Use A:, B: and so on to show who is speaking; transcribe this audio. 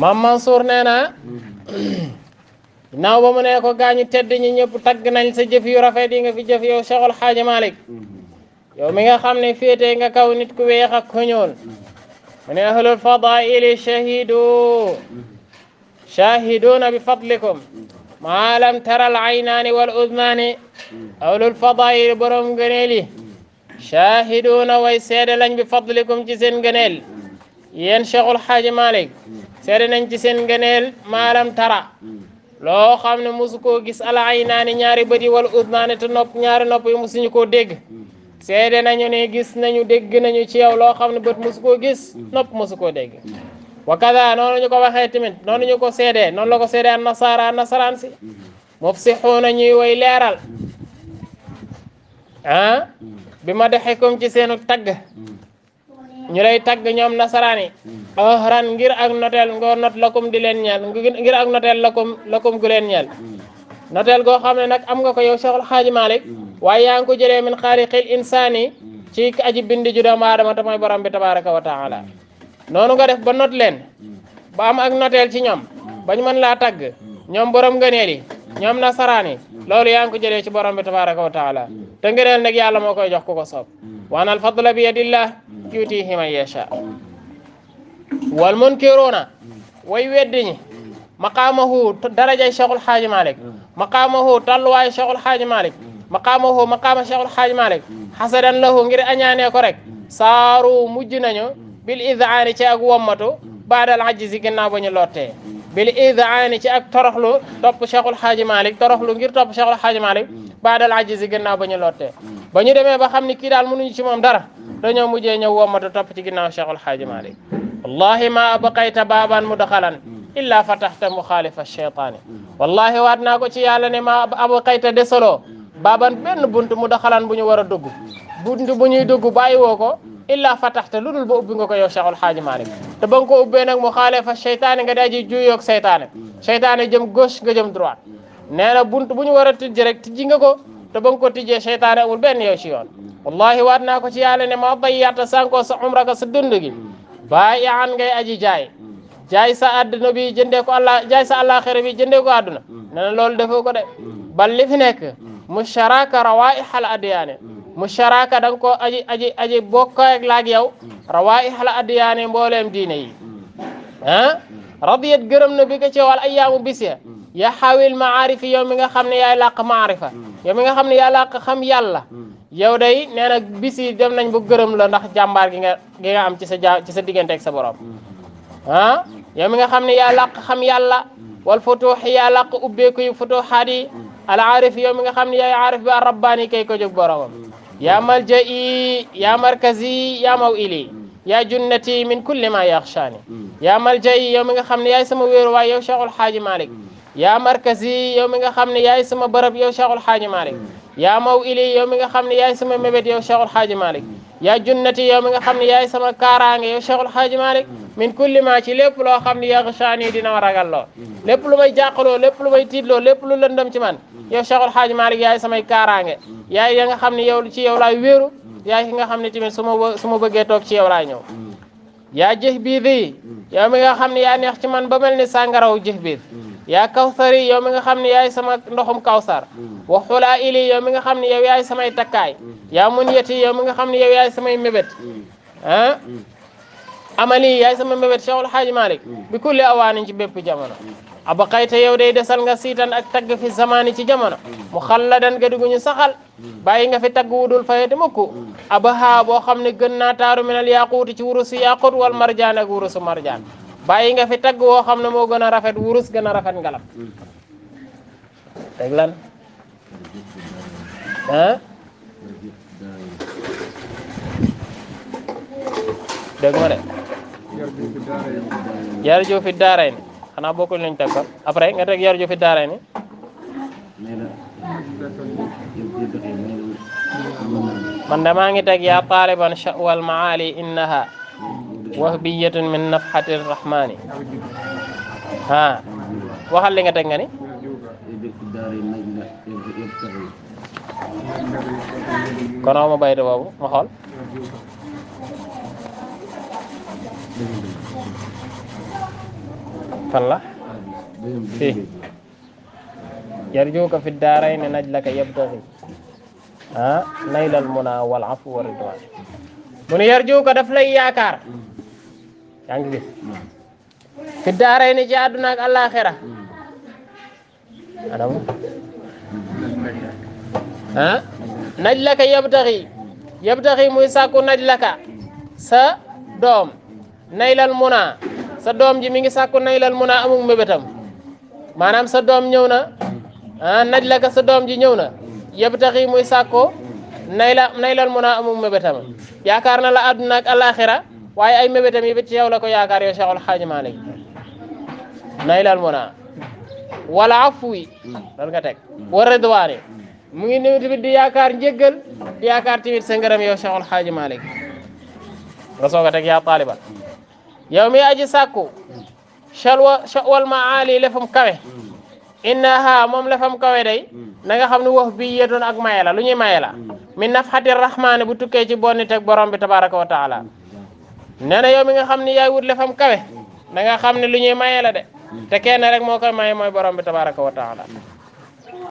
A: Mam Mansour nee na naaw ba mu ne ko gaañu tedd ñi ñëpp tagg nañ sa jëf yu rafet yi nga fi jëf yow Cheikhul Hadji Malick yow mi nga xam ne féete nga kaw nit ku weex ak ku ñuul mu ne ahlul fadaili shahiduna bi fadlikum maa lam tara al aynaani wal udnaani ahlul fadaili borom ngëneel yi shahiduna way seede lañ bi fadlikum ci seen ngëneel yéen Cheikhul Hadji Malick seede nañ ci seen ngëneel maa lam tara loo xam ne mosu koo gis al aynaani ñaari bët yi wal udnaani te ñaari nopp yi mosuñu koo dégg seede nañu ne gis nañu dégg nañu ci yow loo xam ne bët mosu koo gis nopp mosu koo dégg wa kada noonu ñu ko waxee tamit noonu ñu ko seedee noonu la ko seedee an nasaraan si mufsixuuna ñuy way leeral bi ma dexikum ci seenu tagg ñu lay tagg ñoom nasaraan yi ahran ngir ak noteel ngoo not lakum di leen ñeel ngir ak noteel lakum gu leen ñeel noteel goo xam ne nag am nga ko yow Cheikhul Hadji Malick waaye yaa ngi ko jëlee min xaaliqil insaani ci aji bindi ju doomu aadama te mooy borom bi tabaraka wa taala noonu nga def ba not leen ba am ak noteel ci ñoom bañ mën laa tagg ñoom borom ngëneel yi ñoom nasaraan yi loolu yaa ngi ko jëlee ci borom bi tabaraka wa taala te ngëneel nag yàlla moo koy jox ku ko soob wa anal fadla bi yadillah yutihi man yasha wal munkiruuna way weddi ñi maqaamahu darajay Cheikhul Hadji Malick maqaamahu talluwaay Cheikhul Hadji Malick maqaama Cheikhul Hadji Malick hasadan lahu ngir añaanee ko rek saaru mujj nañu bil idhaani ci ak wommatu baadal ajzi ginnaaw ba ñu lottee bil idhaani ci ak toroxlu topp Cheikhul Hadji Malick toroxlu ngir topp Cheikhul Hadji Malick baadal ajzi ginnaaw ba ñu lottee ba ñu demee ba xam ni kii daal mënuñu ci moom dara dañoo mujjee ñëw wommatu topp ci ginnaaw Cheikhul Hadji Malick wallahi ma abqayta baaban mudxalan illa fataxta muxaalifa cheytaani wallahi waat naa ko ci yàlla ne ma abqayta desaloo baaban benn bunt mudxalan bu ñu war a dugg bunt bu ñuy dugg bàyyi woo ko illa fataxta lu dul ba ubbi nga ko yow Cheikhul Hadji Malick te ba nga ko ubbee nag muxaalifa cheytaani nga daji juyoog seytaane seytaane jëm gauche nga jëm droite nee na bunt bu ñu war a tijji rek tijji nga ko te ba nga ko tijjee seytaane amul benn yow ci yoon wallahi waat naa ko ci yàlla ne ma dayyata sànkoo sa umraka sa dund gi bàyyi an ngay aji jaay sa àdduna bi jëndee ko jaay sa àllaaxira bi jëndee ko àdduna nee na loolu defoo ko de bal li fi nekk musharaka rawaihal adyaane musharaka da nga ko aji bokk ak laag yow rawaihal adyaane mbooleem diine yi radiyat gërëm na bi ko ci wal ayyaamu bis ya xawil maarifi yow mi nga xam ne yaay làq maarifa yow mi nga xam ne yaay làq xam yàlla yow day nee na bis yi dem nañ bu gërëm la ndax jàmbaar gi nga am ci sa diggante ak sa borom yow mi nga xam ne yaa làq xam yàlla wal futuux yaa làq ubbeeku yu futuuxaat yi al aarif yow mi nga xam ne yaay aarif bi ar rabbaani kay ko jóg boromam yaa malja'i yaa markazi yaa maw'ili yaa junnati min kulli ma yaxshaani yaa malja'i yow mi nga xam ne yaay sama wéeruwaay yow Cheikhul Hadji Malick yaa markazi yow mi nga xam ne yaay sama bërëb yow Cheikhul Hadji Malick yaa maw'ili yow mi nga xam ne yaay sama mébét yow Cheikhul Hadji Malick yaa junnati yow mi nga xam ne yaay sama kaaraange yow Cheikhul Hadji Malick min kulli ma ci lépp loo xam ne yaxshaani dina ma ragal loo lépp lu may jàqaloo lépp lu may tiitloo lépp lu lëndëm ci man yow Cheikhul Hadji Malick yaay samay kaaraange yaay ya nga xam ne yow ci yow laay wéeru yaay ki nga xam ne tamit su ma bëggee toog ci yow laay ñëw yaa jëx biir yi yow mi nga xam ne yaa neex ci man ba mel ni sàngaraw jëx biir yaa kawsari yow mi nga xam ne yaay sama ndoxum kawsar wa xulaa ili yow mi nga xam ne yow yaay samay takkaay yaa mun yeti yow mi nga xam ne yow yaay samay mébét amali yaay sama mébét Cheikhul Hadji Malick bi kulli awaanin ci bépp jamono abaqayta yow day desal nga siitan ak tagg fi zamani ci jamono mu xalladan ga dugguñu saxal bàyyi nga fi tagg wudul fayete mukku abaha boo xam ne gën naa taaru minal yaquuti ci wurusu yaqut wal marjaan ak wurusu marjaan bàyyi nga fi tagg woo xam ne moo gën a rafet wurus gën a rafet ngalam teg lan dégg ma de yarju fi daarayni xanaa bokkul nañ teg ko après nga teg yarju fi daarayni man damaa ngi teg yaa taaliban sha'wal maali innaha wahbiyatun min nafhati rahmani waxal li nga teg nga ni kono ma bayta boobu ma xool fan la fii yarjuuka fi daarayni najlaka yabtaghi naylal muna wal afwi wa ridwan mu ne yarjuuka daf lay yaakaar yaa ngi gis fi daarayni ci àdduna ak àllaaxira anam najlaka yabtaghi muy sàkku najlaka sa doom naylal muna sa doom ji mi ngi sàkku naylal muna amul mébétam maanaam sa doom ñëw na najlaka sa doom ji ñëw na yabtaghi muy sàkku naylal muna amul mébétam yaakaar na la àdduna ak alaxira waaye ay mébétam yi bit ci yow la ko yaakaar yow Cheikhul Xaaji Malik naylal muna wala afwi dal nga teg wa ridwaani mu ngi néew tamit di yaakaar njéggal di yaakaar tamit sa ngërëm yow Cheikhul Xaaji Malik nga soog a teg yaa taaliba yow mi aji sàkku shawal maali lefam kawe innaha moom lefam kawe day na nga xam ne wax bi yetoon ak maye la lu ñuy maye la min nafxati rahmaani bu tukkee ci bonni teg borom bi tabaraka wa taala nee na yow mi nga xam ne yaay wut lefam kawe na nga xam ne lu ñuy maye la de te kenn rek moo koy maye mooy borom bi tabaraka wa taala